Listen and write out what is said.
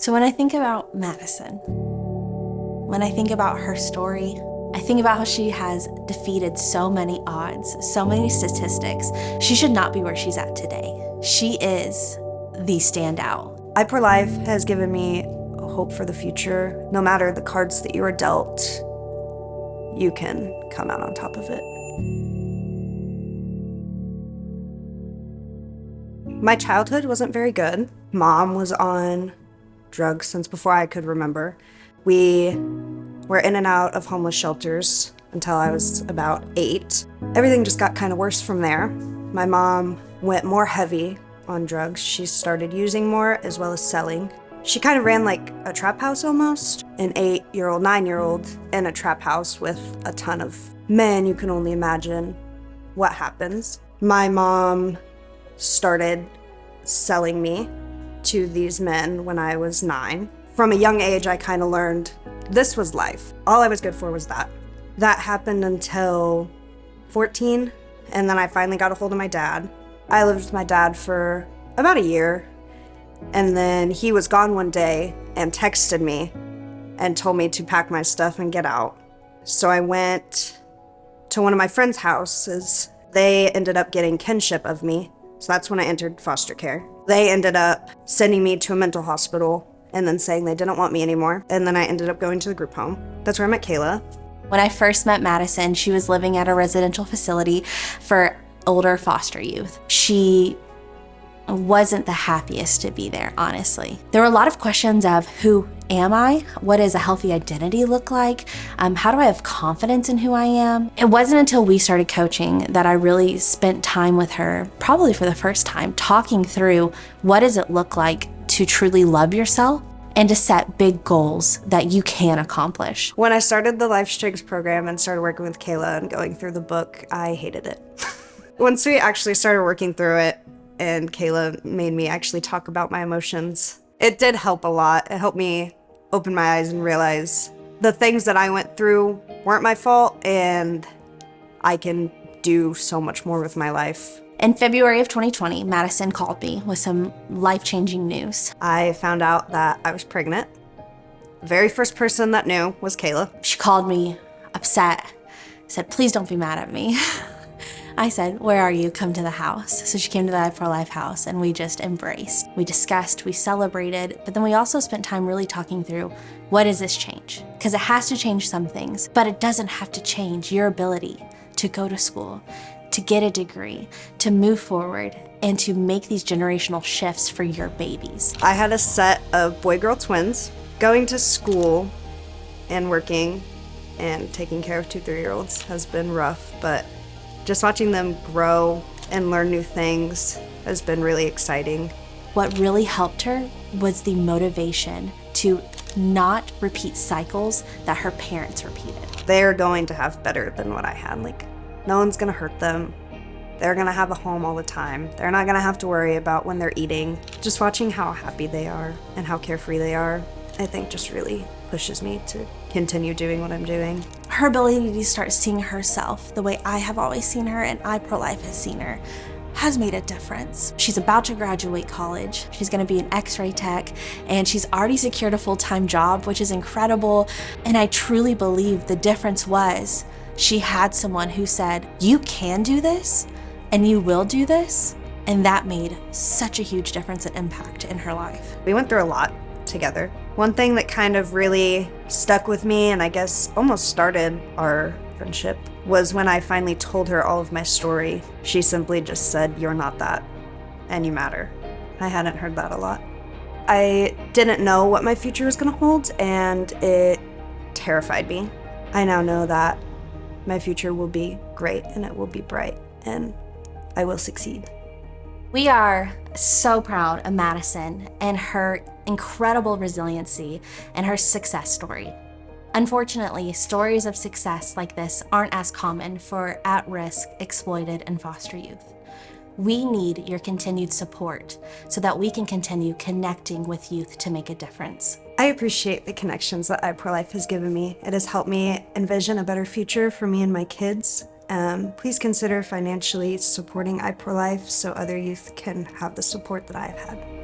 So when I think about Madysen, when I think about her story, I think about how she has defeated so many odds, so many statistics. She should not be where she's at today. She is the standout. iProLife has given me hope for the future. No matter the cards that you are dealt, you can come out on top of it. My childhood wasn't very good. Mom was on drugs since before I could remember. We were in and out of homeless shelters until I was about 8. Everything just got kind of worse from there. My mom went more heavy on drugs. She started using more as well as selling. She kind of ran like a trap house almost. An 8-year-old, 9-year-old in a trap house with a ton of men. You can only imagine what happens. My mom started selling me to these men when I was 9. From a young age, I kind of learned this was life. All I was good for was that. That happened until 14, and then I finally got a hold of my dad. I lived with my dad for about a year, and then he was gone one day and texted me and told me to pack my stuff and get out. So I went to one of my friends' houses. They ended up getting kinship of me, so that's when I entered foster care. They ended up sending me to a mental hospital and then saying they didn't want me anymore, and then I ended up going to the group home. That's where I met Kayla. When I first met Madysen, she was living at a residential facility for older foster youth. She wasn't the happiest to be there, honestly. There were a lot of questions of who am I? What does a healthy identity look like? How do I have confidence in who I am? It wasn't until we started coaching that I really spent time with her, probably for the first time, talking through what does it look like to truly love yourself and to set big goals that you can accomplish. When I started the Life Strengths program and started working with Kayla and going through the book, I hated it. Once we actually started working through it and Kayla made me actually talk about my emotions, it did help a lot. It helped me open my eyes and realize the things that I went through weren't my fault and I can do so much more with my life. In February of 2020, Madysen called me with some life-changing news. I found out that I was pregnant. The very first person that knew was Kayla. She called me upset, said, please don't be mad at me. I said, where are you? Come to the house. So she came to the iProLife house and we just embraced. We discussed, we celebrated, but then we also spent time really talking through what does this change? Because it has to change some things, but it doesn't have to change your ability to go to school, to get a degree, to move forward, and to make these generational shifts for your babies. I had a set of boy-girl twins. Going to school and working and taking care of 2 3-year-olds has been rough, but just watching them grow and learn new things has been really exciting. What really helped her was the motivation to not repeat cycles that her parents repeated. They're going to have better than what I had. Like, no one's gonna hurt them. They're gonna have a home all the time. They're not gonna have to worry about when they're eating. Just watching how happy they are and how carefree they are, I think just really pushes me to continue doing what I'm doing. Her ability to start seeing herself the way I have always seen her and iProLife has seen her has made a difference. She's about to graduate college. She's gonna be an X-ray tech, and she's already secured a full-time job, which is incredible. And I truly believe the difference was she had someone who said, you can do this and you will do this. And that made such a huge difference and impact in her life. We went through a lot together. One thing that kind of really stuck with me and I guess almost started our friendship was when I finally told her all of my story. She simply just said, you're not that and you matter. I hadn't heard that a lot. I didn't know what my future was gonna hold and it terrified me. I now know that my future will be great and it will be bright and I will succeed. We are so proud of Madysen and her incredible resiliency and her success story. Unfortunately, stories of success like this aren't as common for at-risk, exploited, and foster youth. We need your continued support so that we can continue connecting with youth to make a difference. I appreciate the connections that iProLife has given me. It has helped me envision a better future for me and my kids. Please consider financially supporting iProLife so other youth can have the support that I've had.